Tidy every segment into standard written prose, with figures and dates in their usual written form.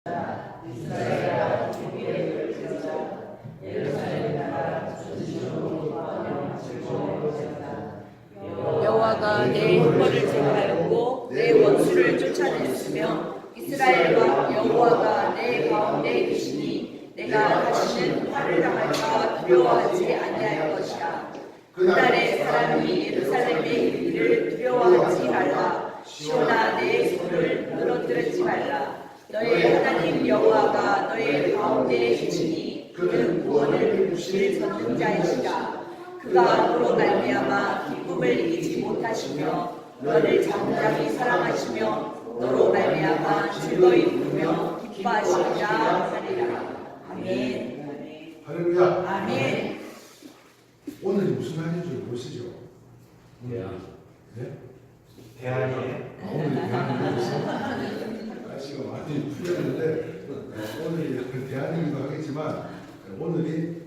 이스라엘아 주의 들으라. 예루살렘 나라 전주로 즐거워하였다. 여호와가 내 혐오를 제하였고 내 원수를 쫓아냈으며 이스라엘과 여호와가 내 가운데 계시니 내가 다시는 화를 당할까 두려워하지 아니할 것이라. 그날에 사람이 예루살렘의 이르기를 두려워하지 말라. 시온아 내 손을 무너뜨리지 말라. 너의 하나님 여호와가 너의 가운데 계시니 그는 구원을 베푸실 전능자이시라. 그가 너로 말미암아 기쁨을 이기지 못하시며 너를 잠잠히 사랑하시며 너로 말미암아 즐거이 부르며 기뻐하시리라 하리라. 아멘. 할렐루야. 아멘. 오늘이 무슨 날인 줄 모르시죠? 네. 네? 대안이에요. 오늘이 대안이라서 날씨가 많이 풀렸는데 오늘이 대안이기도 하겠지만 오늘이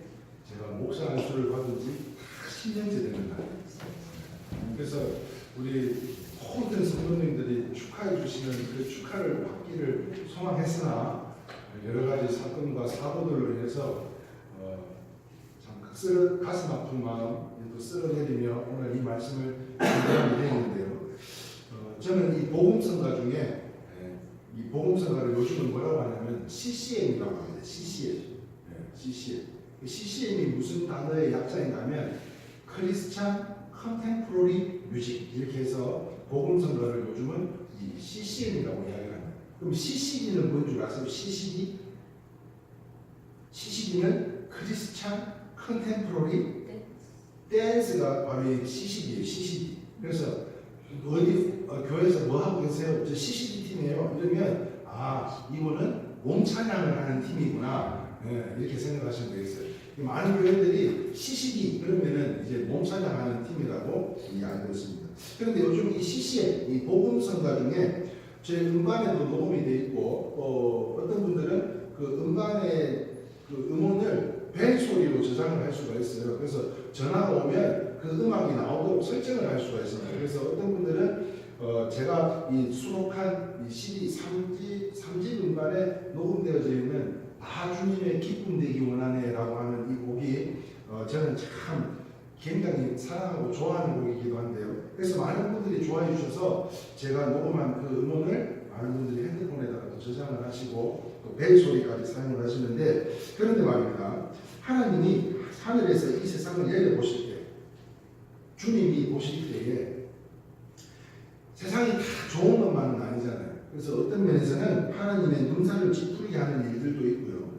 제가 목사 안수를 받은 지 10년째 되는 날이에요. 그래서 우리 모든 성도님들이 축하해 주시는 그 축하를 받기를 소망했으나 여러 가지 사건과 사고들로 인해서 참 가슴 아픈 마음 또 쓸어내리며 오늘 이 말씀을 전하게 되었는데요. 저는 이 복음성가 중에 이 복음성가를 요즘은 뭐라고 하냐면 CCM이라고 합니다. CCM. CCM. CCM이 무슨 단어의 약자인가 하면 크리스찬 컨템포러리 뮤직 이렇게 해서 복음성가를 요즘은 이 CCM이라고 이야기합니다. 그럼 CCD는 뭔 줄 아세요? CCD? CCD는 크리스찬 컨템포러리 댄스가 바로 이 CCD예요. CCD. 그래서 어디 교회에서 뭐 하고 계세요? 저 CCD 팀이에요. 이러면 이분은 몸 찬양을 하는 팀이구나. 이렇게 생각하시면 되겠어요. 많은 교회들이 CCD 그러면은 이제 몸 찬양하는 팀이라고 알고 있습니다. 그런데 요즘 이 CCM, 이 복음성가 중에 제 음반에도 녹음이 돼 있고 어떤 분들은 그 음반의 그 음원을 벨 소리로 저장을 할 수가 있어요. 그래서 전화가 오면 그 음악이 나오도록 설정을 할 수가 있습니다. 그래서 어떤 분들은 제가 이 수록한 이 CD 3집 음반에 녹음되어져 있는 주님의 기쁨 되기 원하네 라고 하는 이 곡이 저는 참 굉장히 사랑하고 좋아하는 곡이기도 한데요. 그래서 많은 분들이 좋아해 주셔서 제가 녹음한 그 음원을 많은 분들이 핸드폰에다가 또 저장을 하시고 또 벨 소리까지 사용을 하시는데, 그런데 말입니다. 하나님이 하늘에서 이 세상을 내려보실 때, 주님이 보실 때에 세상이 다 좋은 것만은 아니잖아요. 그래서 어떤 면에서는 하나님의 눈살을 찌푸리게 하는 일들도 있고요.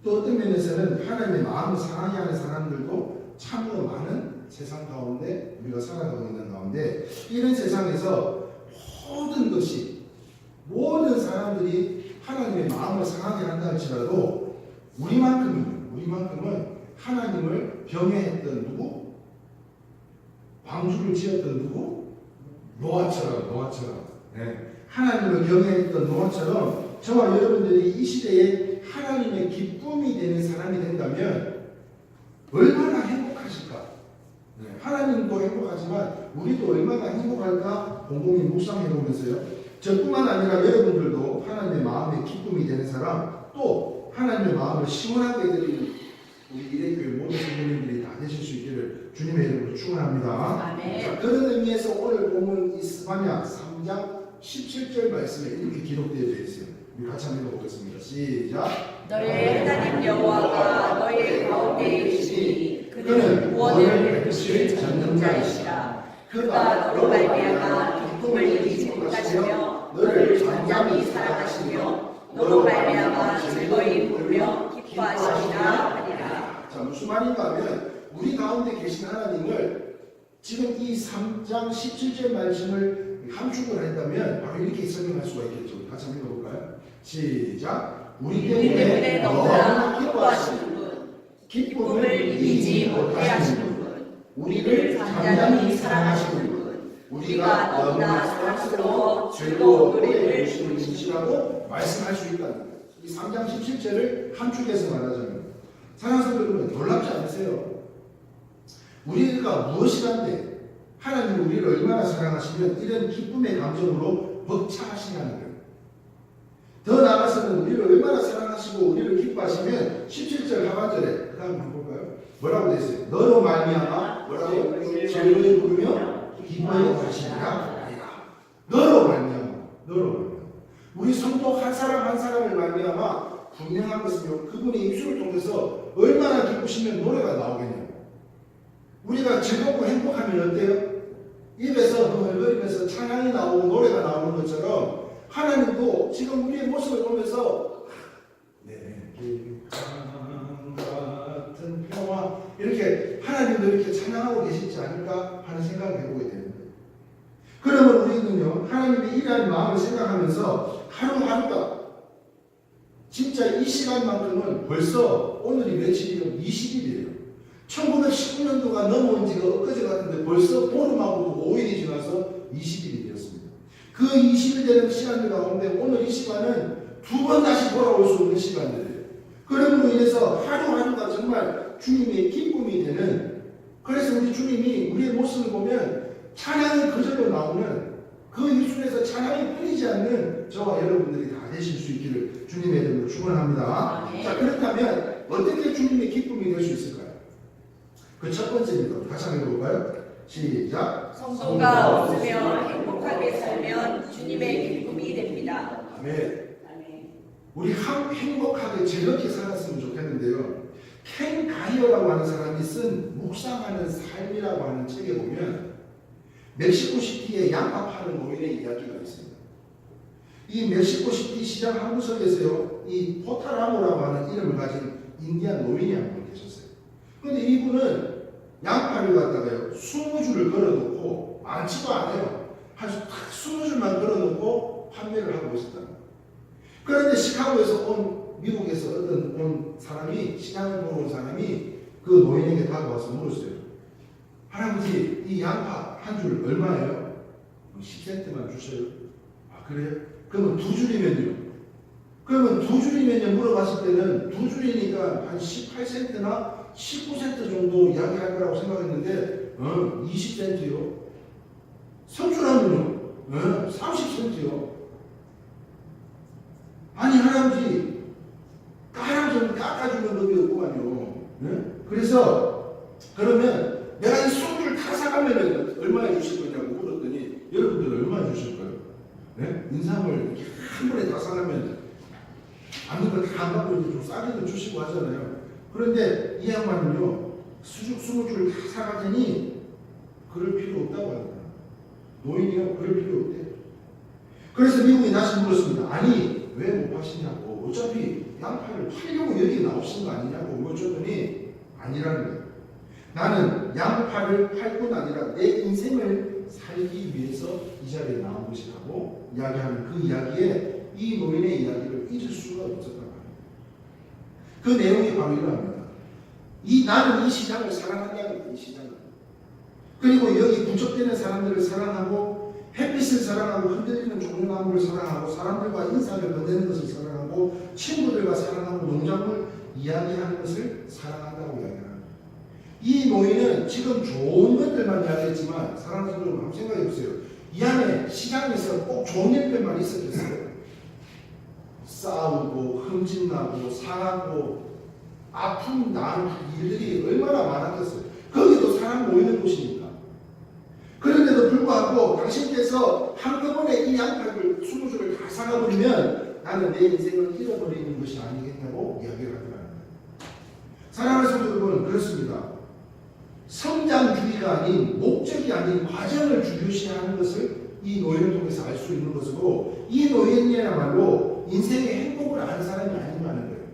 또 어떤 면에서는 하나님의 마음을 상하게 하는 사람들도 참으로 많은 세상 가운데 우리가 살아가고 있는 가운데, 이런 세상에서 모든 사람들이 하나님의 마음을 상하게 한다 할지라도 우리만큼은 하나님을 병해했던 누구? 방주를 지었던 누구? 노아처럼 하나님을 경외했던 노아처럼 저와 여러분들이 이 시대에 하나님의 기쁨이 되는 사람이 된다면 얼마나 행복하실까? 하나님도 행복하지만 우리도 얼마나 행복할까 곰곰이 묵상해 보면서요. 저뿐만 아니라 여러분들도 하나님의 마음의 기쁨이 되는 사람, 또 하나님의 마음을 시원하게 해드리는 우리 이래교회 모든 성도님들이 다 되실 수 있기를 주님의 이름으로 축원합니다. 아멘. 그런 의미에서 오늘 본문 이 스바냐 3장 17절 말씀에 이렇게 기록되어 있어요. 우리 같이 한번 읽어보겠습니다. 시작. 너의 하나님 여호와가 너의 가운데 계시니 그는 구원을 베푸실 전능자이시라. 그가 너로 말미암아 기쁨을 이기지 못하시며 너를 잠잠히 사랑하시며 너로 말미암아 즐거이 부르며 기뻐하시리라 하리라. 자, 무슨 말인가 하면 우리 가운데 계신 하나님을 지금 이 3장 17절 말씀을 함축을 했다면 바로 이렇게 설명할 수가 있겠죠. 같이 한번 읽어볼까요? 시작. 우리 때문에 너무나 기뻐하시는 분, 기쁨을 이기지 못해 하시는 분, 우리를 잠잠히 사랑하시는 분, 우리가 너무나 사랑스러워 즐거운 노래를 주시는 분이시라고 말씀할 수 있다는 거예요. 이 3장 17절을 함축해서 말하자면, 사랑하는 여러분, 놀랍지 않으세요? 우리가 무엇이란데 하나님이 우리를 얼마나 사랑하시면 이런 기쁨의 감정으로 벅차하시냐는 거예요. 더 나아가서는 우리를 얼마나 사랑하시고 우리를 기뻐하시면 17절 하반절에 그 다음 한번 볼까요? 뭐라고 되어 있어요? 너로 말미암아 뭐라고? 죄를 부르며 기뻐해 하시리라. 너로 말미암아 우리 성도 한 사람 한 사람을 말미암아 분명한 것은요, 그분의 입술을 통해서 얼마나 기쁘시면 노래가 나오겠냐고. 우리가 즐겁고 행복하면 어때요? 입에서 흥얼거리면서 찬양이 나오고 노래가 나오는 것처럼 하나님도 지금 우리의 모습을 보면서 같은 평화 이렇게 하나님도 이렇게 찬양하고 계시지 않을까 하는 생각을 해보게 되는 거예요. 그러면 우리는요, 하나님의 일하는 마음을 생각하면서 하루하루가 진짜 이 시간만큼은 벌써 오늘이 며칠이요? 20일이에요. 1919년도가 넘어온 지가 엊그제 같은데 벌써 보름하고 5일이 지나서 20일이 되었습니다. 그 20일 되는 시간들 가운데 오늘 이 시간은 두 번 다시 돌아올 수 없는 시간들이에요. 그럼으로 인해서 하루하루가 정말 주님의 기쁨이 되는, 그래서 우리 주님이 우리의 모습을 보면 찬양이 그절로 나오는, 그 입술에서 찬양이 끊이지 않는 저와 여러분들이 다 되실 수 있기를 주님의 이름으로 축원합니다. 자, 그렇다면 어떻게 주님의 기쁨이 될 수 있을까요? 그 첫 번째입니다. 다시 한번 해볼까요? 시작. 성도가 웃으며 행복하게 살면 주님의 기쁨이 됩니다. 아멘. 우리 행복하게 즐겁게 살았으면 좋겠는데요. 켄 가이어라고 하는 사람이 쓴 묵상하는 삶이라고 하는 책에 보면 멕시코시티의 양파 파는 노인의 이야기가 있습니다. 이 멕시코시티 시장 한 구석에서요, 이 포타라모라고 하는 이름을 가진 인디안 노인이 한 분 계셨어요. 그런데 이분은 양파를 갖다가요, 20줄을 걸어놓고, 많지도 않아요. 한 20줄만 걸어놓고 판매를 하고 있었다는 거예요. 그런데 시카고에서 미국에서 온 사람이, 시장을 보러 온 사람이 그 노인에게 다가와서 물었어요. 할아버지, 이 양파 한 줄 얼마예요? 10센트만 주셔요. 아, 그래요? 그러면 두 줄이면요? 그러면 두 줄이면요? 물어봤을 때는 두 줄이니까 한 18센트나 19센트 정도 이야기할 거라고 생각했는데 20센트요? 3줄 하면요? 30센트요? 아니 할아버지, 할아버지는 깎아주는 법이 없구만요. 네? 그래서 그러면 내가 이 손을 다 사가면 얼마에 주실 거냐고 물었더니 여러분들 얼마에 주실 거예요? 네? 인삼을 이렇게 한 번에 다 사가면 아무 걸 다 안 받고 이제 좀 싸게도 주시고 하잖아요. 그런데 이 양반은요, 수줍 20줄 다 사가더니 그럴 필요 없다고 합니다. 노인이요, 그럴 필요 없대요. 그래서 미국이 다시 물었습니다. 아니 왜 못 파시냐고. 어차피 양파를 팔려고 여기 나오신 거 아니냐고 물었더니 아니라는 거예요. 나는 양파를 팔 뿐 아니라 내 인생을 살기 위해서 이 자리에 나온 것이라고 이야기하는 그 이야기에 이 노인의 이야기를 잊을 수가 없었다고 합니다. 그 내용이 바로 이러합니다. 나는 이 시장을 사랑한다는 거예요. 이 시장을. 그리고 여기 부족되는 사람들을 사랑하고 햇빛을 사랑하고 흔들리는 종려나무를 사랑하고 사람들과 인사를 건네는 것을 사랑하고 친구들과 사랑하고 농작물 이야기하는 것을 사랑한다고 이야기합니다. 이 노인은 지금 좋은 것들만 이야기했지만 사랑하는 여러분 한번 생각해 보세요. 이 안에 시장에서 꼭 좋은 일들만 있었겠어요? 싸우고 흠집나고 상하고 아픔 나는 일들이 얼마나 많았겠어요. 거기도 사람 모이는 곳이니까. 그런데도 불구하고 당신께서 한꺼번에 이 양파를 20줄을 다 사가버리면 나는 내 인생을 잃어버리는 것이 아니겠냐고 이야기를 하더라고요. 사랑하는 성도 여러분, 그렇습니다. 성장주의가 아닌 목적이 아닌 과정을 중요시하는 것을 이 노인을 통해서 알 수 있는 것이고, 이 노인이야말로 인생의 행복을 아는 사람이 아니라는 거예요.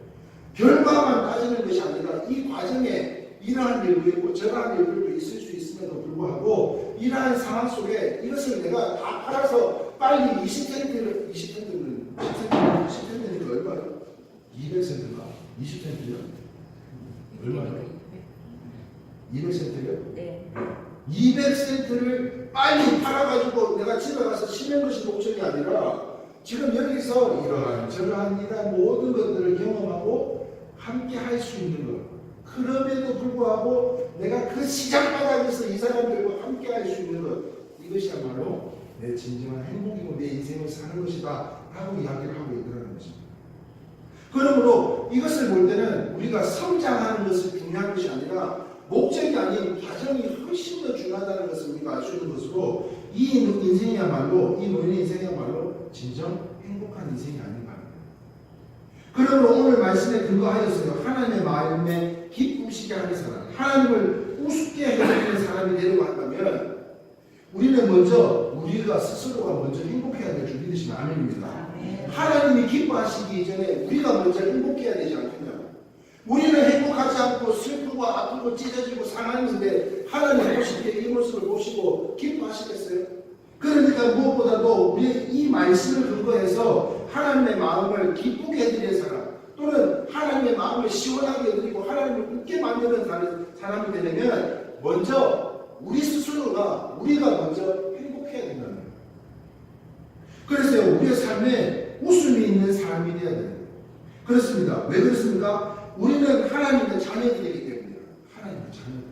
결과만 따지는 것이 아니라 이 과정에 이러한 일도 있고 저러한 일들도 있을 수 있음에도 불구하고 이러한 상황 속에 이것을 내가 다 팔아서 빨리 20센트니까 얼마예요? 200센트인가? 20센트요? 얼마예요? 200센트요? 네. 200센트를 빨리 팔아가지고 내가 집에 가서 쉬는 것이 목적이 아니라 지금 여기서 이러한 모든 것들을 경험하고 함께 할 수 있는 것. 그럼에도 불구하고 내가 그 시장 바닥에서 이 사람들과 함께 할 수 있는 것. 이것이야말로 내 진정한 행복이고 내 인생을 사는 것이다 라고 이야기를 하고 있더라는 것입니다. 그러므로 이것을 볼 때는 우리가 성장하는 것이 중요한 것이 아니라 목적이 아닌 과정이 훨씬 더 중요하다는 것을 우리가 알 수 있는 것으로 이 인생이야말로 이 노인의 인생이야말로 진정 행복한 인생이 아닌가 합니다. 그러므로 오늘 말씀에 근거하여서요 하나님의 마음에 기쁘시게 하는 사람, 하나님을 우습게 해주는 사람이 되려고 한다면 우리는 먼저 우리가 스스로가 먼저 행복해야 될 줄 믿으시면 아멘입니다. 하나님이 기뻐하시기 이전에 우리가 먼저 행복해야 되지 않겠냐고. 우리는 행복하지 않고 슬프고 아프고 찢어지고 상하는데 하나님 보실 때 이 모습을 보시고 기뻐하시겠어요? 그러니까 무엇보다도 우리 이 말씀을 근거해서 하나님의 마음을 기쁘게 해드리는 사람 또는 하나님의 마음을 시원하게 해드리고 하나님을 웃게 만드는 사람이 되려면 먼저 우리 스스로가 우리가 먼저 행복해야 된다는 거예요. 그래서 우리의 삶에 웃음이 있는 사람이 되어야 돼요. 그렇습니다. 왜 그렇습니까? 우리는 하나님의 자녀들이기 때문에 하나님의 자녀들.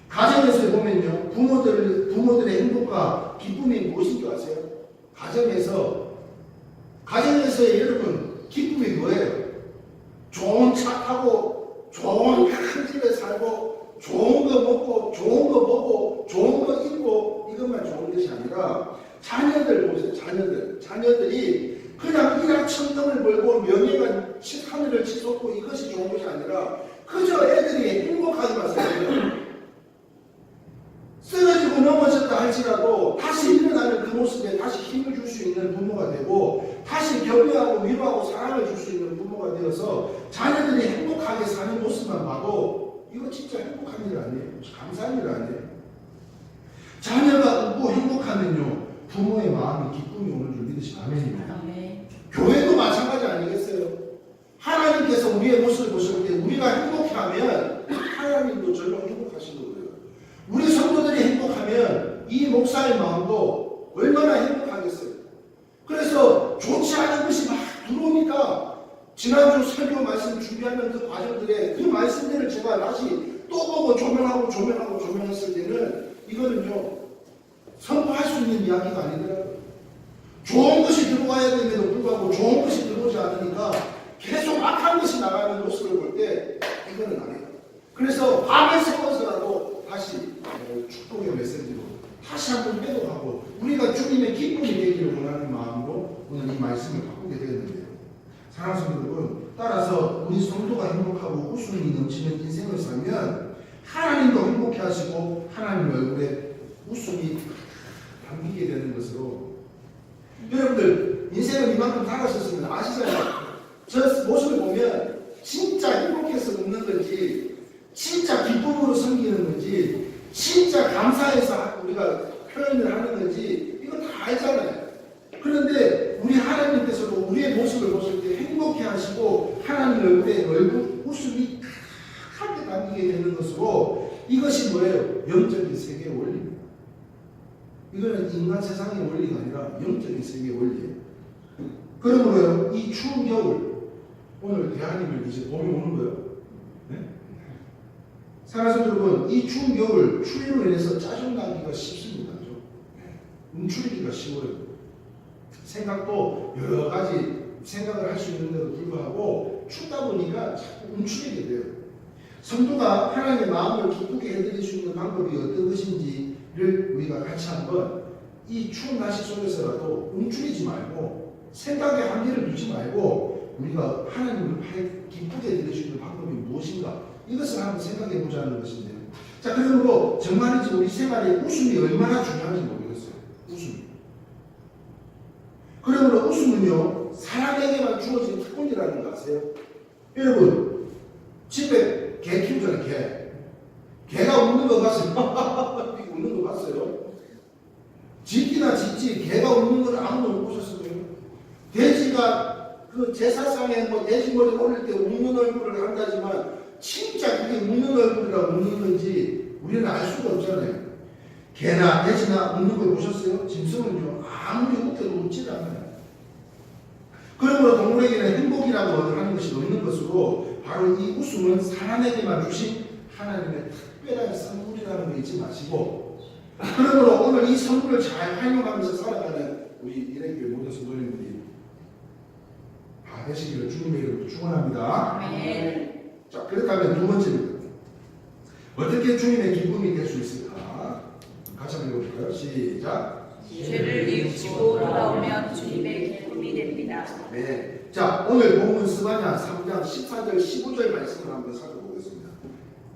가정에서 보면요 부모들의 행복과 기쁨이 무엇인 줄 아세요? 가정에서의 여러분 기쁨이 뭐예요? 좋은 차 타고 좋은 큰 집에 살고 좋은 거 먹고 좋은 거 보고 좋은 거 입고 이것만 좋은 것이 아니라 자녀들 보세요. 자녀들이 그냥 일확천금을 벌고 명예가 하늘을 치솟고 이것이 좋은 것이 아니라 그저 애들이 행복하기만 생겨요. 쓰러지고 넘어졌다 할지라도 다시 일어나는 그 모습에 다시 힘을 줄 수 있는 부모가 되고 다시 격려하고 위로하고 사랑을 줄 수 있는 부모가 되어서 자녀들이 행복하게 사는 모습만 봐도 이거 진짜 행복한 일 아니에요. 감사한 일 아니에요. 자녀가 웃고 행복하면요 부모의 마음이 기쁨이 오는 줄 믿으시면 아멘입니다. 교회도 마찬가지 아니겠어요? 하나님께서 우리의 모습을 보실 때 우리가 행복하면 하나님도 절로 행복하신 거고요. 우리 성도들이 행복하면 이 목사의 마음도 얼마나 행복하겠어요. 그래서 좋지 않은 것이 막 들어오니까 지난주 설교 말씀 준비하는 그 과정들에 그 말씀들을 제가 다시 또 보고 조명했을 때는 이거는요 선포할 수 있는 이야기가 아니더라고요. 좋은 것이 들어와야 됨에도 불구하고 좋은 것이 들어오지 않으니까 계속 악한 것이 나가는 모습을 볼 때 이거는 아니다. 그래서 밤을 새워서라도 다시 축복의 메시지로 다시 한번 회복하고 우리가 주님의 기쁨이 되기를 원하는 마음으로 오늘 이 말씀을 바꾸게 되었는데요. 사랑하는 여러분, 따라서 우리 성도가 행복하고 웃음이 넘치는 인생을 살면 하나님도 행복해 하시고 하나님 얼굴에 웃음이 담기게 되는 것으로 여러분들 인생을 이만큼 살아셨으면 아시잖아요. 저 모습을 보면 진짜 행복해서 웃는 건지 진짜 기쁨으로 섬기는 건지 진짜 감사해서 우리가 표현을 하는 건지 이거 다 알잖아요. 그런데 우리 하나님께서도 우리의 모습을 보실 때 행복해 하시고 하나님 얼굴에 웃음이 크게 담기게 되는 것으로 이것이 뭐예요? 영적인 세계의 원리입니다. 이거는 인간 세상의 원리가 아니라 영적인 세계의 원리예요. 그러므로요 이 추운 겨울 오늘 대한민국을 이제 봄이 오는 거예요. 네? 사랑하는 여러분, 이 추운 겨울 추위로 인해서 짜증나기가 쉽습니다. 움츠리기가 쉬워요. 생각도 여러 가지 생각을 할 수 있는데도 불구하고 춥다 보니까 자꾸 움츠리게 돼요. 성도가 하나님의 마음을 기쁘게 해드릴 수 있는 방법이 어떤 것인지를 우리가 같이 한번 이 추운 날씨 속에서라도 움츠리지 말고 생각에 한계를 두지 말고 우리가 하나님을 기쁘게 해드릴 수 있는 방법이 무엇인가 이것을 한번 생각해 보자는 것인데요. 자, 그러므로 정말이지 우리 생활에 웃음이 얼마나 중요한지 모르겠어요. 웃음. 그러므로 웃음은요 사람에게만 주어진 특권이라는 거 아세요? 여러분 집에 개 키우잖아요. 개가 웃는 거 봤어요? 웃는 거 봤어요? 짖기나 짖지 개가 웃는 건 아무도 못 보셨어요. 돼지가 그 제사상에 뭐 돼지 머리 올릴 때 웃는 얼굴을 한다지만 진짜 그게 웃는 얼굴이라 웃는 건지 우리는 알 수가 없잖아요. 개나 돼지나 웃는 걸 보셨어요? 짐승은요 아무리 웃겨도 웃질 않아요. 그러므로 동물에게는 행복이라고 하는 것이 없는 것으로 바로 이 웃음은 사람에게만 주신 하나님의 특별한 선물이라는 거 잊지 마시고 그러므로 오늘 이 선물을 잘 활용하면서 살아가는 우리 일행교회 모든 성도님들이 다 되시기를 주님의 이름으로 축원합니다. 아멘. 자, 그렇다면 두 번째입니다. 어떻게 주님의 기쁨이 될 수 있을까? 같이 한번 읽어볼까요? 시작. 죄를 뉘우치고 돌아오면 주님의 기쁨이 됩니다. 네. 자, 오늘 본문 스바냐 3장 14절 15절 말씀을 한번 살펴보겠습니다.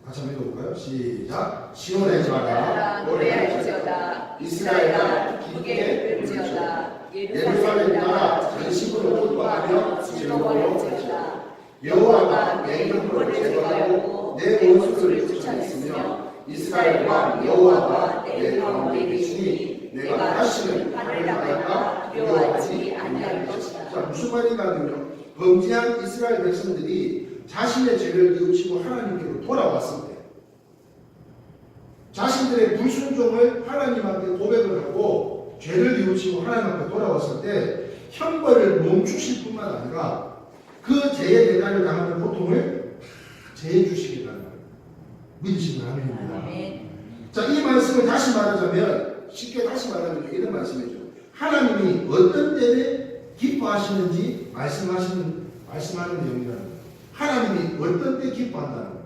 같이 한번 읽어볼까요? 시작. 시온의 자라 노래할지어다. 이스라엘아 기쁘게 부를지어다. 예루살렘 나라 전심으로 기뻐하며 즐거워할지어다. 여호와가 내 형벌을 제거하고 내 원수를 쫓아냈으며 이스라엘 왕 여호와가 내 가운데 계시니 내가 다시는 발을 나갈까 두려워하지 아니할 것이다. 자, 무슨 말인가면요, 범죄한 이스라엘 백성들이 자신의 죄를 뉘우치고 하나님께로 돌아왔을 때, 자신들의 불순종을 하나님한테 고백을 하고 죄를 뉘우치고 하나님 앞에 돌아왔을 때 형벌을 멈추실 뿐만 아니라 그 죄의 대가를 당하는 고통을 제해 주시겠다는 거예요. 믿으시면 아멘입니다. 아멘. 자, 이 말씀을 다시 말하자면, 쉽게 다시 말하면 이런 말씀이죠. 하나님이 어떤 때에 기뻐하시는지 말씀하는 내용이라는 거예요. 하나님이 어떤 때 기뻐한다는 거예요.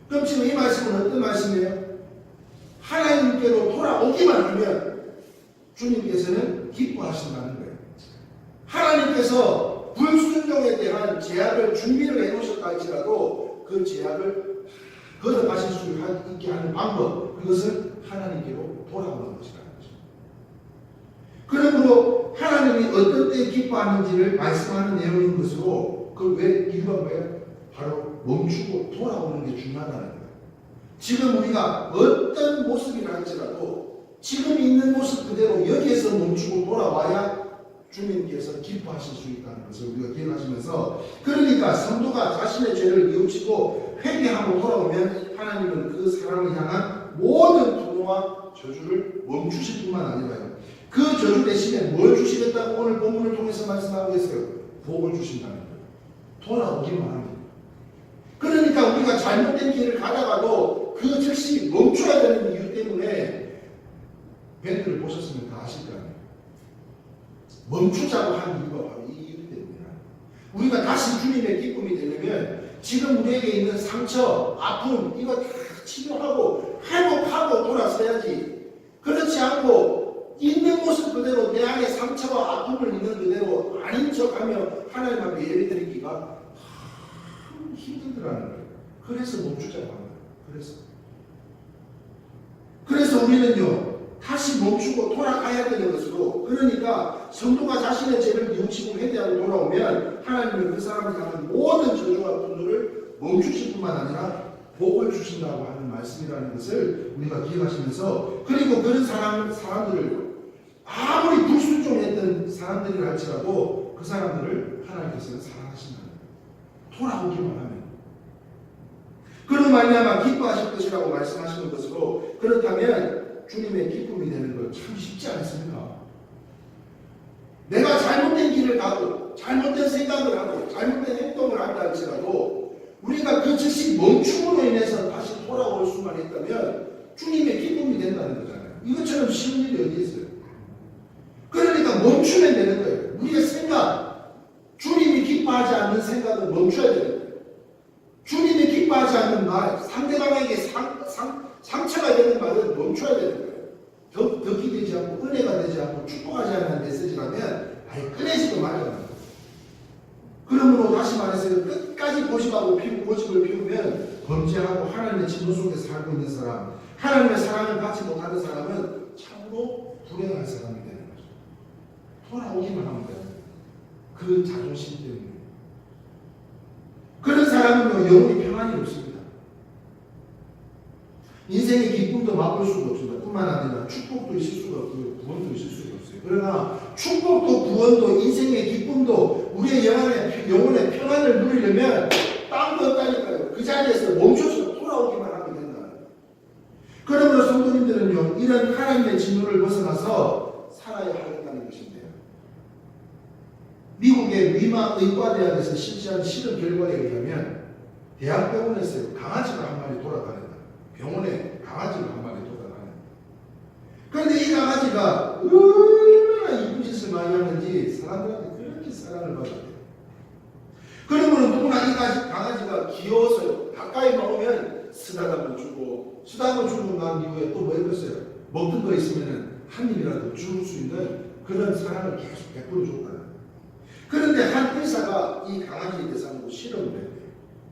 그럼 지금 이 말씀은 어떤 말씀이에요? 하나님께로 돌아오기만 하면 주님께서는 기뻐하신다는 거예요. 하나님께서 불순종에 대한 제약을 준비를 해놓으셨다 할지라도 그 제약을 거듭하실 수 있게 하는 방법, 그것은 하나님께로 돌아오는 것이라는 거죠. 그러므로 하나님이 어떤 때 기뻐하는지를 말씀하는 내용인 것으로, 그 왜 이유가 뭐예요? 바로 멈추고 돌아오는 게 중요하다는 거예요. 지금 우리가 어떤 모습이라 할지라도 지금 있는 모습 그대로 여기에서 멈추고 돌아와야 주님께서 기뻐하실 수 있다는 것을 우리가 기억하시면서, 그러니까 성도가 자신의 죄를 뉘우치고 회개하고 돌아오면 하나님은 그 사람을 향한 모든 분노와 저주를 멈추실 뿐만 아니라요, 그 저주 대신에 뭘 주시겠다고 오늘 본문을 통해서 말씀하고 계세요? 복을 주신다는 거예요. 돌아오기만 합니다. 그러니까 우리가 잘못된 길을 가다가도 그 즉시 멈춰야 되는 이유 때문에, 밴드를 보셨으면 다 아실 거예요. 멈추자고 한 이유가 바로 이 이유 때문이야. 우리가 다시 주님의 기쁨이 되려면 지금 우리에게 있는 상처, 아픔, 이거 다 치료하고 회복하고 돌아서야지. 그렇지 않고 있는 모습 그대로 내 안에 상처와 아픔을 있는 그대로 아닌 척하며 하나님 앞에 예배드리기가 힘들더라는 거예요. 그래서 멈추자고 하는 거예요. 그래서 우리는요, 다시 멈추고 돌아가야 되는 것으로, 그러니까 성도가 자신의 죄를 뉘우치고 회개하고 돌아오면 하나님은 그 사람을 향한 모든 저주와 분노를 멈추실 뿐만 아니라 복을 주신다고 하는 말씀이라는 것을 우리가 기억하시면서, 그리고 그런 사람들을 아무리 불순종했던 사람들이라 할지라도 그 사람들을 하나님께서는 사랑하신다는 거예요. 돌아오기만 하면. 그런 말미암아 기뻐하실 것이라고 말씀하시는 것으로, 그렇다면 주님의 기쁨이 되는 것 참 쉽지 않습니까? 내가 잘못된 길을 가고 잘못된 생각을 하고 잘못된 행동을 한다 할지라도 우리가 그 즉시 멈춤으로 인해서 다시 돌아올 수만 있다면 주님의 기쁨이 된다는 거잖아요. 이것처럼 쉬운 일이 어디 있어요? 그러니까 멈추면 되는 거예요. 우리의 생각, 주님이 기뻐하지 않는 생각은 멈춰야 되는 거예요. 주님이 기뻐하지 않는 말, 상대방에게 상처가 되는 말은 멈춰야 되는 거예요. 덕이 되지 않고 은혜가 되지 않고 축복하지 않는 메시지라면 아예 꺼내지도 말아야 합니다. 그러므로 다시 말해서 끝까지 고집을 피우면 범죄하고 하나님의 진노 속에 살고 있는 사람, 하나님의 사랑을 받지 못하는 사람은 참으로 불행한 사람이 되는 거죠. 돌아오기만 하면 돼요. 그 자존심 때문에. 그런 사람은 영원히 평안이 없습니다. 인생의 기쁨도 맛볼 수가 없습니다. 뿐만 아니라 축복도 있을 수가 없고요. 구원도 있을 수가 없어요. 그러나 축복도 구원도 인생의 기쁨도 우리의 영혼의 평안을 누리려면 딴 거 없다니까요. 그 자리에서 멈춰서 돌아오기만 하면 된다. 그러므로 성도님들은요, 이런 하나님의 진노를 벗어나서 살아야 하겠다는 것인데요. 미국의 위마 의과대학에서 실시한 실험 결과에 의하면 대학병원에서 강아지가 한 마리 돌아다닌다. 병원에 강아지가 한 마리 돌아다닌다. 그런데 이 강아지가 얼마나 이쁜 짓을 많이 하는지 사람들한테 그렇게 사랑을 받았대요. 그러면 누구나 이 강아지가 귀여워서요. 가까이만 오면 쓰다듬어 주고 쓰다듬어 주고 난 이후에 또 뭐 했겠어요? 먹던 거 있으면은 한 입이라도 줄 수 있는 그런 사랑을 계속 베풀어 줬다는. 그런데 한 의사가 이 강아지에 대해서 한번 실험을 했대요.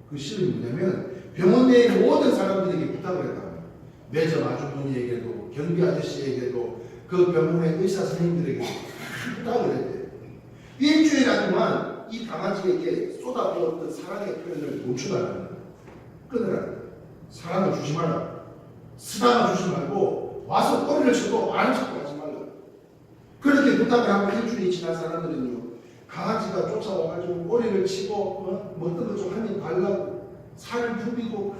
그 실험이 뭐냐면 병원 내 모든 사람들에게 부탁을 했다. 매점 아주머니에게도 경비 아저씨에게도 그 병원의 의사 선생님들에게 부탁을 했대요. 일주일 동안 이 강아지에게 쏟아부었던 사랑의 표현을 멈추라는 거예요. 끊으라는 거예요. 사랑을 주지 말라. 쓰다가 주지 말고 와서 꼬리를 치고 아는 척도 하지 말라. 그렇게 부탁을 하고 일주일이 지난 사람들은요, 강아지가 쫓아와가지고 꼬리를 치고 먹던 것 좀 한 입 달라고 살을 부비고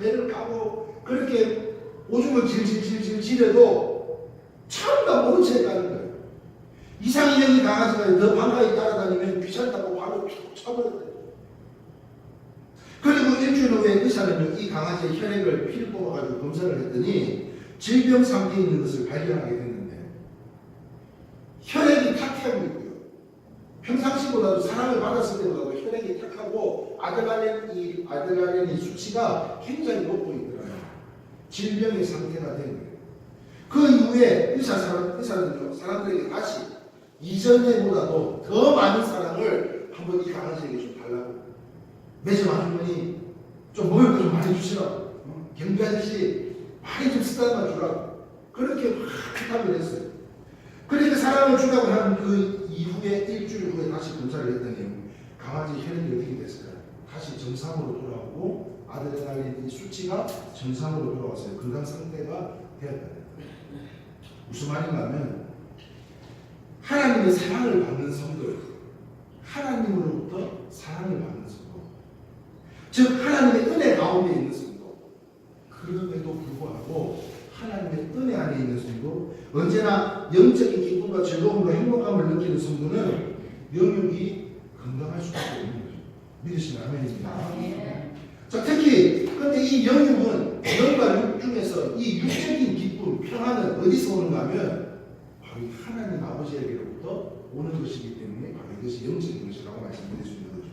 배를 까고 그렇게 오줌을 질질질질 지려도 참다 모른 채 가는 거예요. 이상이 생긴 강아지가 더 반가이 따라다니면 귀찮다고 바로 툭 쳐버렸대요. 그리고 일주일 후에 의사는 이 강아지의 혈액을 피를 뽑아가지고 검사를 했더니 질병 상태에 있는 것을 발견하게 됐는데 혈액이 탁해하고 있고요. 평상시보다도 사랑을 받았을 때보다도 혈액이 탁하고 아드레날린 수치가 굉장히 높고 있더라고요. 질병의 상태가 된 거예요. 그 이후에 의사는 사람들에게 다시 이전에보다도 더 많은 사랑을 한번 이 강아지에게 좀 달라고. 매점 아주머니 좀 먹을 거 좀 많이 주시라고. 경비 아저씨 많이 좀 쓰다가 주라고. 그렇게 막 부탁을 했어요. 그렇게 사랑을 주라고 한 그 이후에 일주일 후에 다시 검사를 했더니 강아지 혈액이 어떻게 됐을까요? 다시 정상으로 돌아오고 아드레날린 수치가 정상으로 돌아왔어요. 건강 상태가 되었다. 무슨 말인가 하면 하나님의 사랑을 받는 성도, 하나님으로부터 사랑을 받는 성도, 즉 하나님의 은혜 가운데 있는 성도, 그럼에도 불구하고 하나님의 은혜 안에 있는 성도, 언제나 영적인 기쁨과 즐거움과 행복감을 느끼는 성도는 영육이 건강할 수밖에 없는 거죠. 믿으시면 아멘입니다. 자, 특히 근데 이 영육은 영과 육 중에서 이 육적인 기쁨, 평안은 어디서 오는가 하면 바로 하나님 아버지에게로부터 오는 것이기 때문에 바로 이것이 영적인 것이라고 말씀드릴 수 있는 거죠.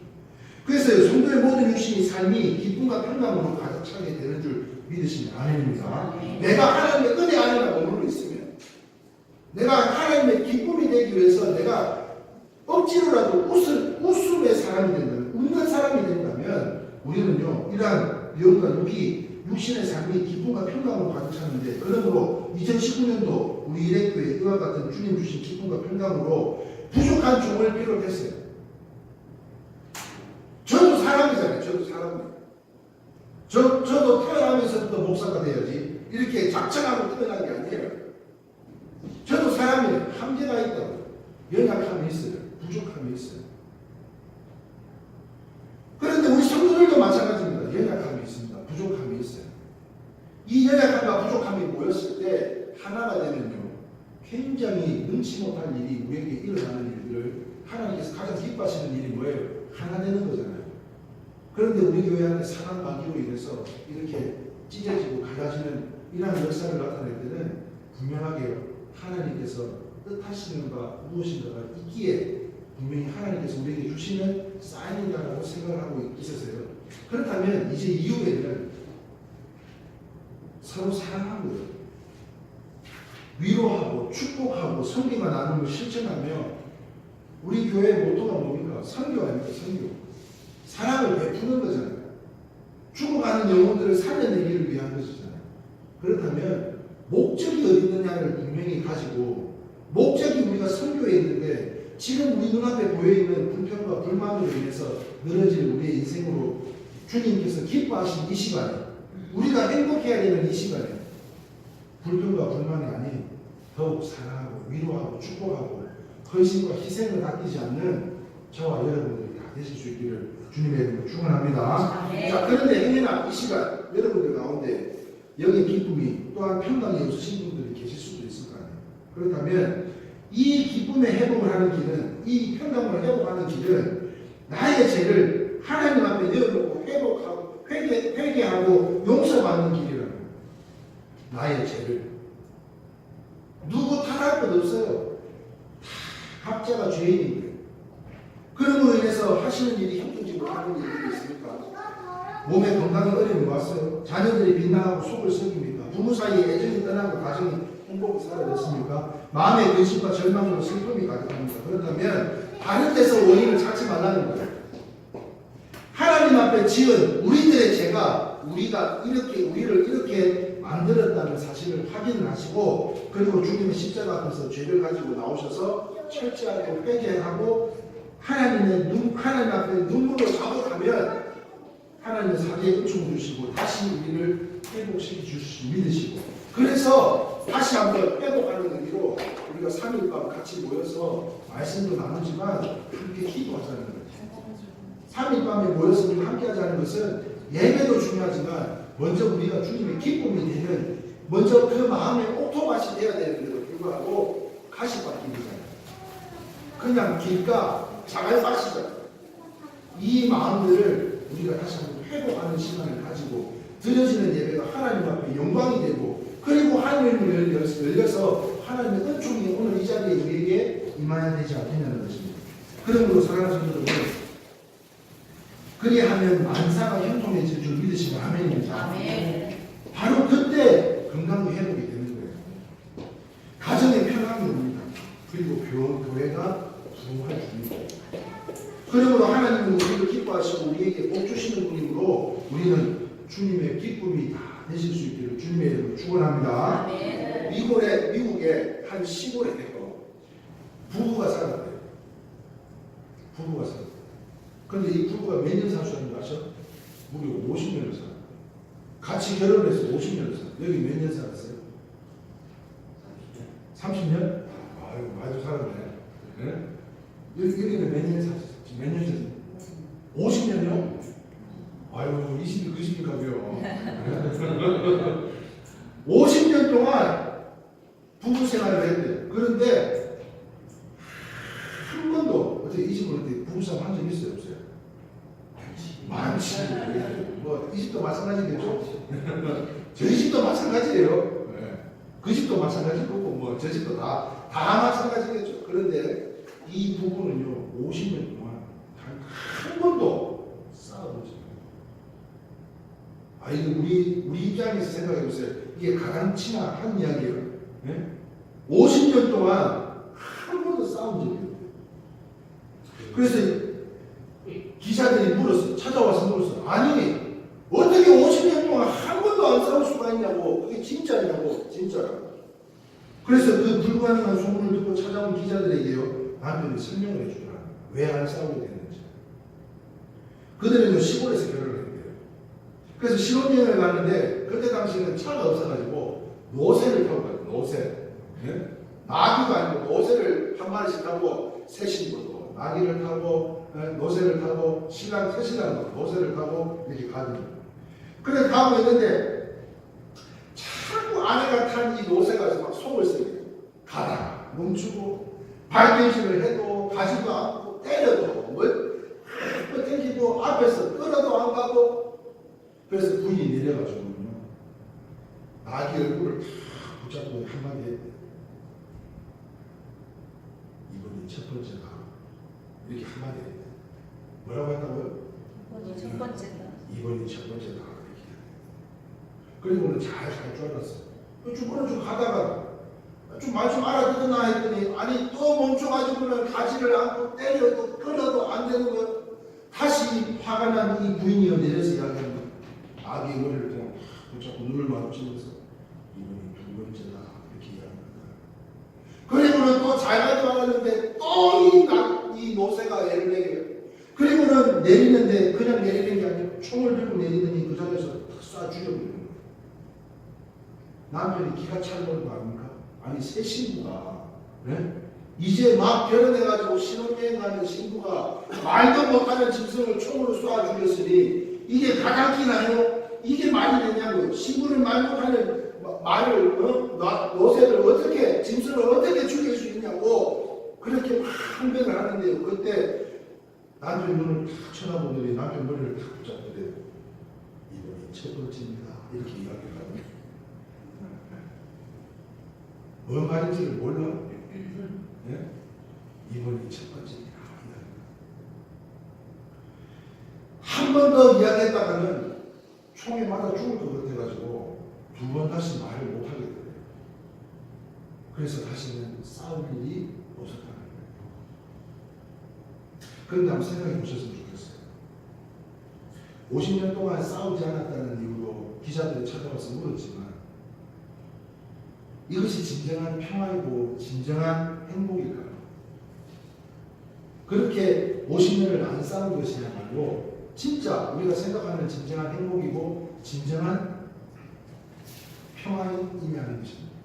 그래서 성도의 모든 육신이 삶이 기쁨과 평강으로 가득 차게 되는 줄 믿으시면 아멘입니다. 내가 하나님의 은혜 안에 머물러 있으면, 내가 하나님의 기쁨이 되기 위해서 내가 억지로라도 웃음의 사람이 된다면, 웃는 사람이 된다면 우리는요, 이러한 영과 육이 육신의 삶이 기쁨과 평강으로 가득 찼는데, 그러므로 2019년도 우리 일행교회 이와 같은 주님 주신 기쁨과 평강으로 부족한 종을 비롯했어요. 저도 사람이잖아요. 저도 사람이에요. 저도 태어나면서부터 목사가 돼야지 이렇게 작정하고 태어난 게 아니에요. 저도 사람이에요. 한계가 있다고. 연약함이 있어요. 부족함이 있어요. 그런데 우리 성도들도 마찬가지입니다. 연약함이 있습니다. 부족함이 있어요. 이 연약함과 부족함이 모였을 때 하나가 되면요, 굉장히 능치 못할 일이 우리에게 일어나는 일들을 하나님께서 가장 기뻐하시는 일이 뭐예요? 하나 되는 거잖아요. 그런데 우리 교회 안에 사랑 관계로 인해서 이렇게 찢어지고 갈라지는 이러한 역사를 나타낼 때는 분명하게 하나님께서 뜻하시는 바 무엇인가가 있기에 분명히 하나님께서 우리에게 주시는 사인이다라고 생각을 하고 있었어요. 그렇다면 이제 이후에는 서로 사랑하고 위로하고 축복하고 선교가 나눔을 실천하며, 우리 교회의 모토가 뭡니까? 선교 아닙니까? 선교. 사랑을 베푸는 거잖아요. 죽어가는 영혼들을 살려내기를 위한 것이잖아요. 그렇다면 목적이 어디 있느냐를 분명히 가지고, 목적이 우리가 선교에 있는데 지금 우리 눈앞에 보여있는 불평과 불만으로 인해서 늘어질 우리의 인생으로 주님께서 기뻐하신 이 시간에, 우리가 행복해야 되는 이 시간에 불평과 불만이 아닌 더욱 사랑하고 위로하고 축복하고 헌신과 희생을 아끼지 않는 저와 여러분들이 다 되실 수 있기를 주님의 이름으로 축원합니다. 자, 그런데 행여나 이 시간 여러분들 가운데 영의 기쁨이 또한 평강이 없으신 분들이 계실 수도 있을 거 아니에요. 그렇다면 이 기쁨의 회복을 하는 길은, 이 평강을 회복하는 길은 나의 죄를 하나님 앞에 내어놓고 회복하고 회개하고 용서받는 길이라는 거예요. 나의 죄를 누구 탓할 것 없어요. 다 각자가 죄인인 거예요. 그럼으로 인해서 하시는 일이 형편이 그런 일들이 있습니까? 몸에 건강에 어려움이 왔어요. 자녀들이 빗나가고 속을 썩입니까? 부부 사이에 애정이 떠나고 가정이 행복이 사라졌습니까? 마음의 근심과 절망과 슬픔이 가득합니다. 그렇다면 다른 데서 원인을 찾지 말라는 거예요. 하나님 앞에 지은 우리들의 죄가 우리가 우리를 이렇게 만들었다는 사실을 확인을 하시고, 그리고 주님의 십자가 앞에서 죄를 가지고 나오셔서 철저하게 회개하고 하나님 앞에 눈물로 자복하면 하나님은 사죄의 은총을 주시고 다시 우리를 회복시켜 주시고 믿으시고, 그래서 다시 한번 회복하는 의미로 우리가 3일 밤 같이 모여서 말씀도 나누지만 함께 기도하자는 거예요. 3일 밤에 모여서 우리가 함께 하자는 것은 예배도 중요하지만 먼저 우리가 주님의 기쁨이 되는, 먼저 그 마음의 오토밭이 되어야 되는데도 불구하고 가시밭길이잖아요. 그냥 길가 자갈밭이잖아요. 이 마음들을 우리가 다시 한번 회복하는 시간을 가지고 드려지는 예배가 하나님 앞에 영광이 되고, 그리고 하늘을 열려서 하나님의 은총이 오늘 이 자리에 우리에게 임해야 되지 않겠냐는 것입니다. 그러므로 사랑하는 성도들, 그리하면 만사가 형통해질 줄 믿으시면 아멘입니다. 아멘. 바로 그때 건강이 회복이 되는 거예요. 가정의 평안이 옵니다. 그리고 교회가 부흥할 줍니다. 그러므로 하나님은 우리를 기뻐하시고 우리에게 복 주시는 분이므로 우리는 주님의 기쁨이 다 되실 수 있기를 주님의 이름으로 축원합니다. 아멘. 미국의 한 시골에요. 부부가 살았대요. 부부가 살았대요. 그런데 이 부부가 몇 년 사셨는지 아셔? 무려 50년을 살았어요. 같이 결혼해서 50년을 살았어요. 여기 몇 년 살았어요? 30년? 아유, 많이 살았네. 네? 여기는 몇 년 살았어요? 몇 년 전에? 50년이요? 아유, 20이 그십니까요? 50년 동안 부부 생활을 했대요. 그런데 한 번도 어떻게 이 집은 부부 생활 한 적 있어요? 없어요? 많지. 뭐 이 집도 마찬가지겠죠? 저희 집도 마찬가지예요. 네. 그 집도 마찬가지고 뭐 저 집도 다 마찬가지겠죠. 그런데 이 부부는요 50년 동안 단 한 번도 싸워보지 않아요. 이거 우리 입장에서 생각해 보세요. 이게 가당치나 한 이야기예요. 네? 50년 동안 한 번도 싸운 적이 없어요. 그래서 기자들이 물었어. 찾아와서 물었어. 아니 어떻게 50년 동안 한 번도 안 싸울 수가 있냐고. 그게 진짜냐고. 진짜라고. 그래서 그 불가능한 소문을 듣고 찾아온 기자들에게요 남편이 설명을 해주더라. 왜 안 싸우게 됐는지. 그들은 시골에서 결혼을 했대요. 그래서 신혼여행을 갔는데 그때 당시에는 차가 없어가지고 노새를 타고 가요. 노새. 네? 나귀가 아니고 노새를 한 마리씩 타고 새 신부도 나귀를 타고 노새를 타고 신랑 새신랑도 노새를 타고 이렇게 가는 거예요. 그래 가고 있는데 자꾸 아내가 탄 이 노새가 막 속을 쓰게 가다가 멈추고 발견식을 해도 가지도 않고 때려도 뭐 땡기고 앞에서 끌어도 안 가고. 그래서 부인이 내려가지고요 나귀 얼굴을 탁 붙잡고 한마디 했대요. 이번이 첫 번째다. 이렇게 한마디 했대요. 뭐라고 했다고요? 이번이 첫 번째다. 이번이 첫 번째다. 이렇게. 그리고는 잘 줄 알았어. 쭉 가다가 좀 말 좀 알아듣나 했더니 아니 또 멈춰가지고는 가지를 않고 때려도 끌어도 안 되는 거. 다시 화가 난 이 부인이요 내려서 이야기하는 거. 아기의 머리를 그냥 붙잡고 눈을 마주치면서 이번이 두 번째다 이렇게 이야기합니다. 그리고는 또 잘 가지 말았는데 또 이 노새가 애를 내게요. 그리고는 내리는데 그냥 내리는 게 아니고 총을 들고 내리더니 그 자리에서 탁 쏴 죽여버리는 거예요. 남편이 기가 차는 거 아닙니까? 아니 새 신부가 네? 이제 막 결혼해가지고 신혼여행 가는 신부가 말도 못하는 짐승을 총으로 쏴 죽였으니 이게 가당키나요? 이게 말이 되냐고요. 신부는 말 못하는 말을 노새를 어떻게 짐승을 어떻게 죽일 수 있냐고 그렇게 막 항변을 하는데요. 그때 남편 눈을 탁 쳐다보더니 남편 머리를 탁 붙잡더래요. 이번이 첫 번째입니다. 이렇게 이야기를 합니다. 뭔 말인지를 몰라. 네? 이번이 첫 번째입니다. 번 더 이야기했다가는 총에 맞아 죽을 것 같아가지고 두 번 다시 말을 못 하게 돼요. 그래서 다시는 싸울 일이 없었다는 거예요. 그런데 한번 생각해 보셨으면 좋겠어요. 50년 동안 싸우지 않았다는 이유로 기자들이 찾아와서 물었지만 이것이 진정한 평화이고 진정한 행복일까요? 그렇게 50년을 안 싸운 것이야말로 진짜 우리가 생각하는 진정한 행복이고 진정한 평화인 의미하는 것입니다.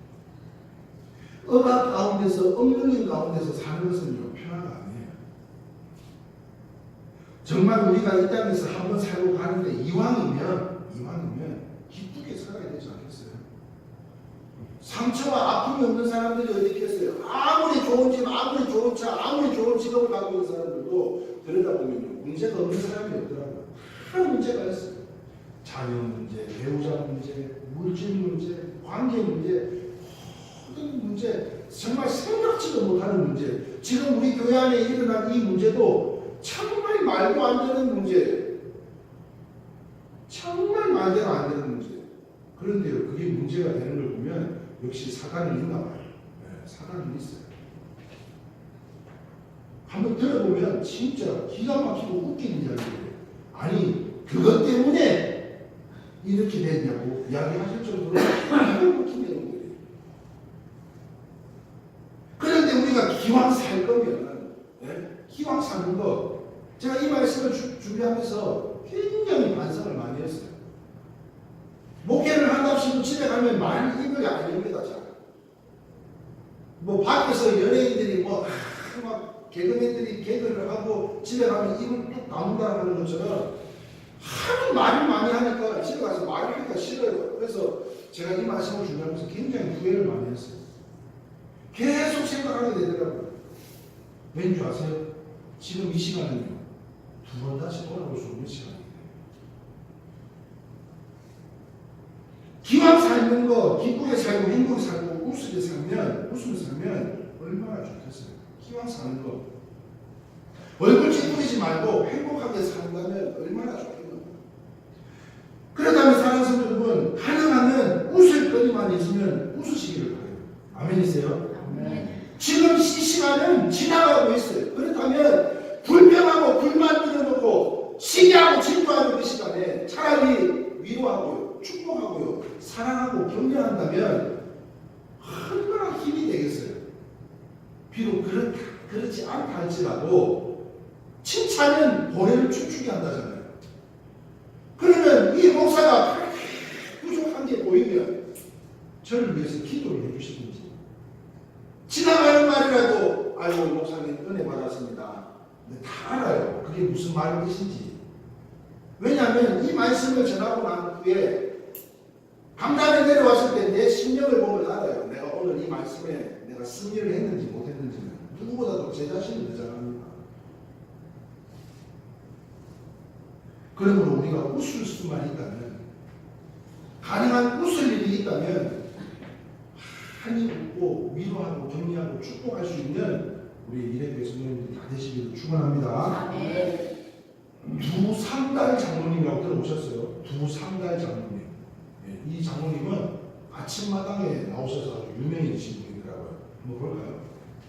억압 가운데서 억눌림 가운데서 사는 것은요 평화가 아니에요. 정말 우리가 이 땅에서 한번 살고 가는데 이왕이면 기쁘게 살아야 되지 않겠어요? 상처와 아픔이 없는 사람들이 어디 있겠어요? 아무리 좋은 집, 아무리 좋은 차, 아무리 좋은 직업을 갖고 있는 사람들도 들여다보면 문제가 없는 사람이 없더라고요. 다 문제가 있어요. 자녀 문제, 배우자 문제, 물질 문제, 관계 문제, 모든 문제, 정말 생각지도 못하는 문제. 지금 우리 교회 안에 일어난 이 문제도 정말 말도 안 되는 문제예요. 정말 말대로 안 되는 문제. 그런데요, 그게 문제가 되는 걸 보면 역시 사단이 있나 봐요. 네, 사단이 있어요. 한번 들어보면 진짜 기가 막히고 웃기는 이야기예요. 아니, 그것 때문에 이렇게 됐냐고 이야기하실 정도로 기가 막히게 되는 거예요. 그런데 우리가 기왕 살 거면, 네? 기왕 사는 거, 제가 이 말씀을 준비하면서 굉장히 반성을 많이 했어요. 목회를 한답시고 집에 가면 많이 입을 아닙니다. 잘. 뭐 밖에서 연예인들이 막 개그맨들이 개그를 하고 집에 가면 입을 뚝 다문다는 것처럼 하도 말을 많이 하니까 집에 가서 말을 하기가 싫어요. 그래서 제가 이 말씀을 준비하면서 굉장히 후회를 많이 했어요. 계속 생각하게 되더라고요. 왠 줄 아세요? 지금 이 시간은요, 두 번 다시 돌아볼 수 없는 시간이에요. 기왕 살는 거, 기쁘게 살고 행복하게 살고 웃으며 살면 얼마나 좋겠어요. 기왕 사는 거. 얼굴 찌푸리지 말고 행복하게 산다면 얼마나 좋겠는가. 그렇다면 사랑하는 성도 여러분, 가능하면 웃을 거리만 있으면 웃으시기를 바라요. 아멘이세요? 지금 이 시간은 지나가고 있어요. 그렇다면 불평하고 불만 들여놓고 시기하고 질투하는 그 시간에 차라리 위로하고요, 축복하고요, 사랑하고 격려한다면 얼마나 힘이 되겠어요. 비록 그렇지 않다 할지라도 칭찬은 고뇌를 춤추게 한다잖아요. 그러면 이 목사가 부족한 게 보이면 저를 위해서 기도를 해주시든지, 지나가는 말이라도 아이고 목사님 은혜 받았습니다. 근데 다 알아요. 그게 무슨 말인지. 왜냐하면 이 말씀을 전하고 난 후에 강단에 내려왔을 때 내 심령을 보면 알아요. 내가 오늘 이 말씀에 내가 승리를 했는지 못했는지는 누구보다도 제 자신을 더 잘 압니다. 그러므로 우리가 웃을 수만 있다면, 가능한 웃을 일이 있다면 한입 웃고 위로하고 격려하고 축복할 수 있는 우리 이래교회 성도님들이 다 되시기를 축원합니다. 두상달 장로님이라고 들어보셨어요? 두상달 장로님. 이 장로님은 아침마당에 나오셔서 아주 유명해지신 분이더라고요. 한번 볼까요?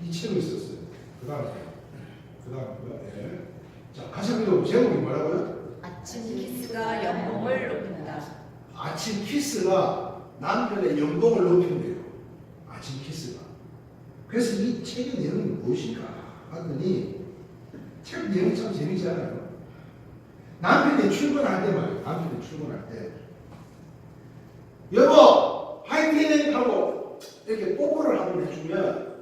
이 책을 썼어요. 그 다음 뭐야? 예. 자, 같이 한번 제목이 뭐라고요? 아침 키스가 연봉을 높인다. 아침 키스가 남편의 연봉을 높인대요. 아침 키스가. 그래서 이 책의 내용이 무엇인가 하더니 책 내용이 참 재미있지 않아요? 남편이 출근할 때 말이에요. 남편이 출근할 때 여보 화이팅 하고 이렇게 뽀뽀를 한번 해주면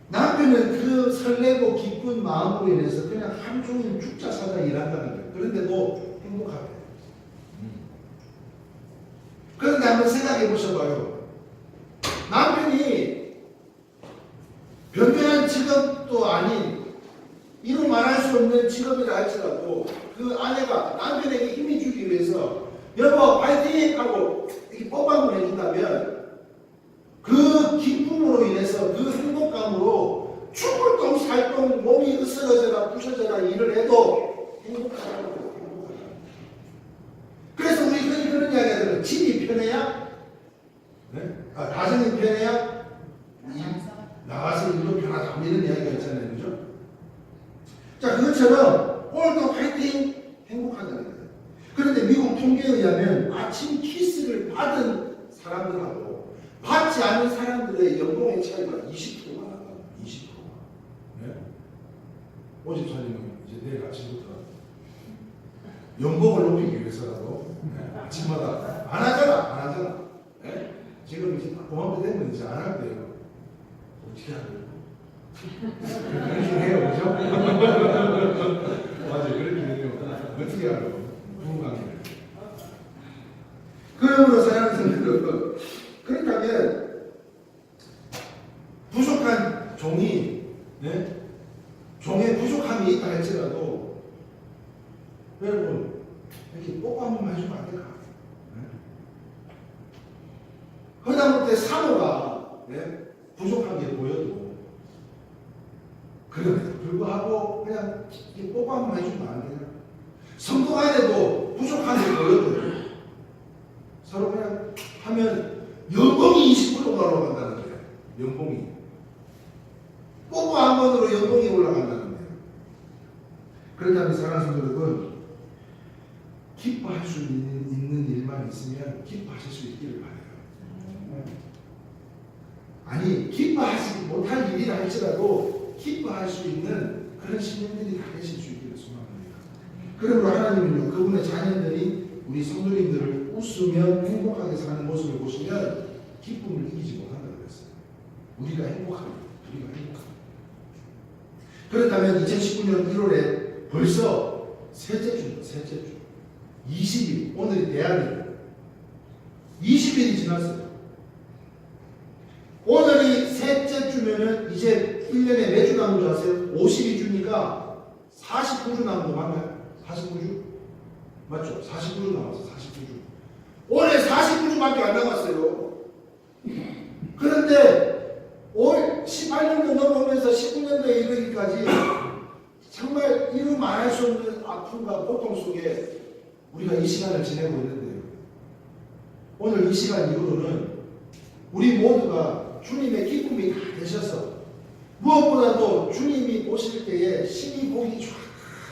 남편은 그 설레고 기쁜 마음으로 인해서 그냥 하루 종일 죽자 사자 일한다는 거예요. 그런데도 행복하대요. 그런데 한번 생각해 보셔봐요. 남편이 변변한 직업도 아닌 이루 말할 수 없는 직업이라 할지라도 그 아내가 남편에게 힘이 주기 위해서 여보 파이팅 하고 이렇게 뽀뽀 한번 해준다면 그 기쁨으로 인해서 그 행복감으로 죽을 똥 살똥 몸이 으스러져라 부셔져라 일을 해도 행복하다고. 그래서 우리 흔히 그런 이야기 하잖아요. 집이 편해야, 네? 가정이 편해야 나가서 일도 편하다 이런 이야기가 있잖아요. 그죠? 자, 그것처럼 오늘도 화이팅 행복하다는 거예요. 그런데 미국 통계에 의하면 아침 키스를 받은 사람들하고 받지 않는 사람들의 연봉의 차이가 20%가 나요. 20%가. 네? 오집 차리면 이제 내일 아침부터 연봉을 높이기 위해서라도 네? 아침마다 안 하잖아. 네? 지금 이제 고맘때 되면 이제 안 할 거예요. 어떻게 하려고? 그렇긴 해요, 그죠? 맞아요, 그렇긴 해요. 어떻게 하려고? 부부관계를. 그러므로 사랑하는 성도들, 그렇다면 부족한 종이, 네? 종에 부족함이 있다 할지라도 여러분 이렇게 뽀뽀 한 번만 해주면 안 될까? 네? 하다못해 사모가 네? 부족한 게 보여도 그럼에도 불구하고 그냥 이렇게 뽀뽀 한 번 해주면 안 되나? 성도 간에도 부족한 게 보여도 서로 그냥 하면 연봉이 20%가 올라간다는 거예요. 연봉이. 뽀뽀 한 번으로 연봉이 올라간다는 거예요. 그렇다면 사랑하는 성도 여러분, 기뻐할 수 있는 일만 있으면 기뻐하실 수 있기를 바라요. 아니, 기뻐하지 못할 일이라 할지라도 기뻐할 수 있는 그런 신령들이 다 계실 수 있기를 소망합니다. 그러므로 하나님은요, 그분의 자녀들이 우리 성도님들을 웃으며 행복하게 사는 모습을 보시면 기쁨을 이기지 못한다고 그랬어요. 우리가 행복합니다. 우리가 행복합니다. 그렇다면 2019년 1월에 벌써 셋째 주입니다. 셋째 주. 20일, 오늘이 대안이에요. 20일이 지났어요. 오늘이 셋째 주면은 이제 1년에 몇 주 남은 줄 아세요? 52주니까 49주 남은 거 맞나요? 49주? 맞죠? 49주 남았어. 49주. 올해 49주밖에 안 남았어요. 그런데 올 18년도 넘어오면서 19년도에 이르기까지 정말 이루 말할 수 없는 아픔과 고통 속에 우리가 이 시간을 지내고 있는데요. 오늘 이 시간 이후로는 우리 모두가 주님의 기쁨이 다 되셔서 무엇보다도 주님이 오실 때에 심히 보기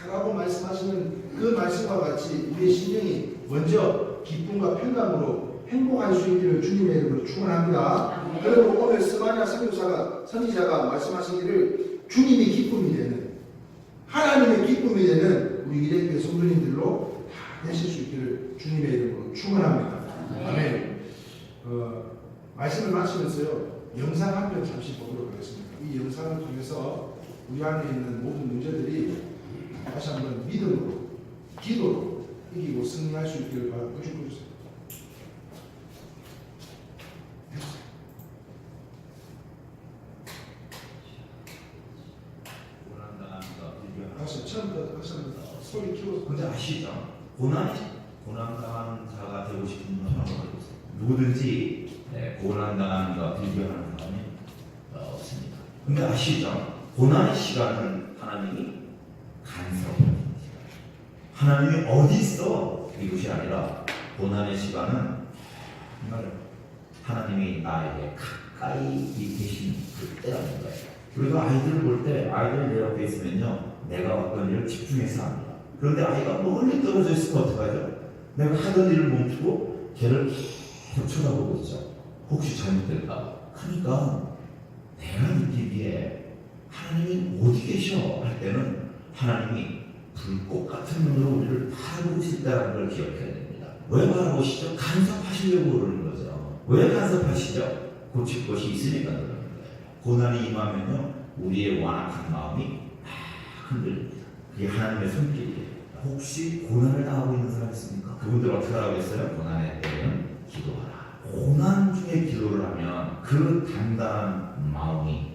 좋아라고 말씀하시는 그 말씀과 같이 우리의 심령이 먼저 기쁨과 평강으로 행복할 수 있기를 주님의 이름으로 축원합니다. 그리고 오늘 스마냐 선지자가 말씀하시기를 주님이 기쁨이 되는 하나님의 기쁨이 되는 우리 이래교회 성도님들로 다 되실 수 있기를 주님의 이름으로 축원합니다. 아멘. 말씀을 마치면서요, 영상 한 편 잠시 보도록 하겠습니다. 이 영상을 통해서 우리 안에 있는 모든 문제들이 다시 한번 믿음으로, 기도로 이기고 승리할 수 있기를 바라고 축복해주세요. 다시 처음부터 다시 한번 소리 키워서. 근데 아시죠? 고난당한 자가 되고 싶은 사람은 누구든지 고난당한과 비교하는 사람이 없습니다. 근데 아시죠? 고난의 시간은 하나님이 간섭하는 시간. 하나님이 어디 있어? 이것이 아니라 고난의 시간은 정말 하나님이 나에게 가까이 계신 그때라는 거예요. 우리가 아이들을 볼 때 아이들 내 옆에 있으면요, 내가 어떤 일을 집중해서 합니다. 그런데 아이가 멀리 떨어져 있으면 어떡하죠? 내가 하던 일을 멈추고 걔를 계속 쳐다보고 있죠. 혹시 잘못될까? 그러니까 내가 느끼기에 하나님이 어디 계셔? 할 때는 하나님이 불꽃 같은 눈으로 우리를 바라보실 때라는 걸 기억해야 됩니다. 왜 바라보시죠? 간섭하시려고 그러는 거죠. 왜 간섭하시죠? 고칠 것이 있으니까 그러는 거예요. 고난이 임하면요, 우리의 완악한 마음이 막 흔들립니다. 그게 하나님의 손길이에요. 혹시 고난을 당하고 있는 사람 있습니까? 그분들 어떻게 하겠어요? 고난에 때는 기도하라. 고난 중에 기도를 하면 그 단단한 마음이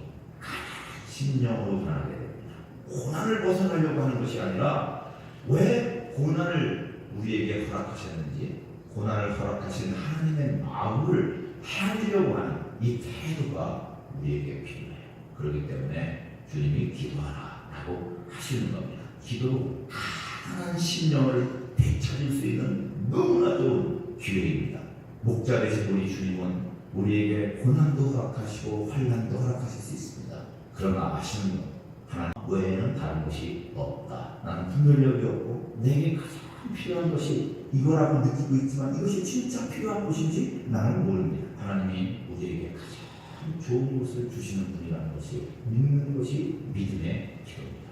심령으로 변하게 됩니다. 고난을 벗어나려고 하는 것이 아니라 왜 고난을 우리에게 허락하셨는지, 고난을 허락하신 하나님의 마음을 해드리려고 하는 이 태도가 우리에게 필요해요. 그렇기 때문에 주님이 기도하라 라고 하시는 겁니다. 기도로 가난한 심령을 되찾을 수 있는 너무나 좋은 기회입니다. 목자 되신 우리 주님은 우리에게 고난도 허락하시고 환난도 허락하실 수 있습니다. 그러나 아시는 것, 하나님 외에는 다른 것이 없다. 나는 분별력이 없고 내게 가장 필요한 것이 이거라고 느끼고 있지만 이것이 진짜 필요한 것인지 나는 모릅니다. 하나님이 우리에게 가장 좋은 것을 주시는 분이라는 것이 믿는 것이 믿음의 기도입니다.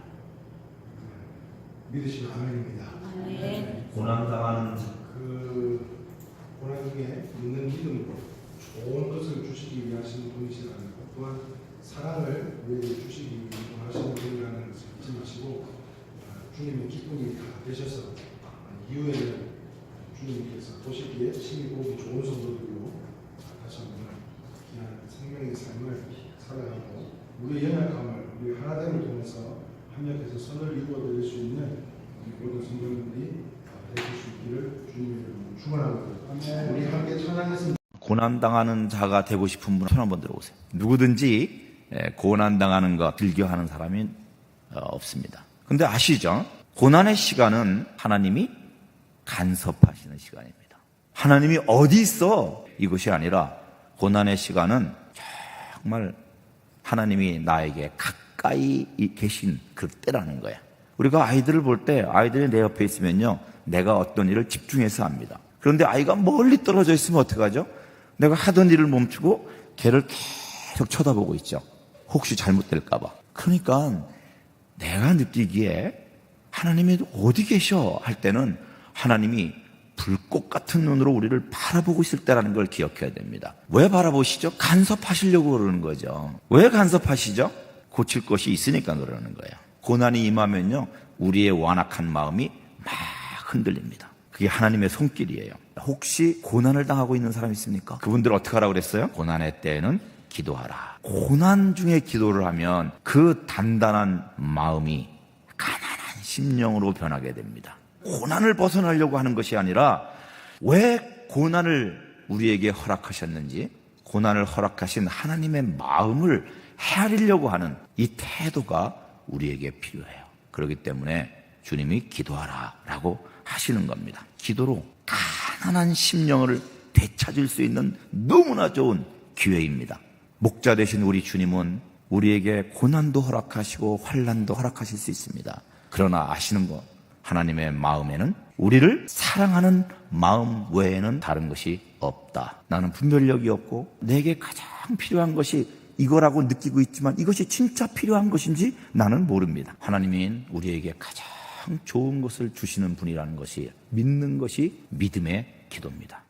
믿으시면 아멘입니다. 네. 고난당하는 그 고난 중에 믿는 믿음으로 좋은 것을 주시기 위하시는 분이시라는 것, 또한 사랑을 우리에게 주시기 위해 하시는 분이라는 것을 잊지 마시고 주님의 기쁨이 다 되셔서 이후에는 주님께서 보시기에 심히 보기 좋은 성도들로 다시 한번 귀한 생명의 삶을 살아가고 우리의 연약함을 우리 하나됨을 통해서 합력해서 선을 이루어드릴 수 있는 모든 성도님들이 되실 수 있기를 주님의 이름으로 축원합니다. 우리 함께 찬양했습니다. 고난당하는 자가 되고 싶은 분은 손 한번 들어보세요. 누구든지 고난당하는 거 즐겨하는 사람이 없습니다. 근데 아시죠? 고난의 시간은 하나님이 간섭하시는 시간입니다. 하나님이 어디 있어? 이것이 아니라 고난의 시간은 정말 하나님이 나에게 가까이 계신 그때라는 거야. 우리가 아이들을 볼 때 아이들이 내 옆에 있으면요, 내가 어떤 일을 집중해서 합니다. 그런데 아이가 멀리 떨어져 있으면 어떡하죠? 내가 하던 일을 멈추고 걔를 계속 쳐다보고 있죠. 혹시 잘못될까 봐. 그러니까 내가 느끼기에 하나님이 어디 계셔 할 때는 하나님이 불꽃 같은 눈으로 우리를 바라보고 있을 때라는 걸 기억해야 됩니다. 왜 바라보시죠? 간섭하시려고 그러는 거죠. 왜 간섭하시죠? 고칠 것이 있으니까 그러는 거예요. 고난이 임하면요, 우리의 완악한 마음이 막 흔들립니다. 그게 하나님의 손길이에요. 혹시 고난을 당하고 있는 사람 있습니까? 그분들 어떻게 하라고 그랬어요? 고난의 때에는 기도하라. 고난 중에 기도를 하면 그 단단한 마음이 가난한 심령으로 변하게 됩니다. 고난을 벗어나려고 하는 것이 아니라 왜 고난을 우리에게 허락하셨는지, 고난을 허락하신 하나님의 마음을 헤아리려고 하는 이 태도가 우리에게 필요해요. 그렇기 때문에 주님이 기도하라 라고 하시는 겁니다. 기도로 가난한 심령을 되찾을 수 있는 너무나 좋은 기회입니다. 목자 되신 우리 주님은 우리에게 고난도 허락하시고 환난도 허락하실 수 있습니다. 그러나 아시는 것, 하나님의 마음에는 우리를 사랑하는 마음 외에는 다른 것이 없다. 나는 분별력이 없고 내게 가장 필요한 것이 이거라고 느끼고 있지만 이것이 진짜 필요한 것인지 나는 모릅니다. 하나님은 우리에게 가장 좋은 것을 주시는 분이라는 것이 믿는 것이 믿음의 기도입니다.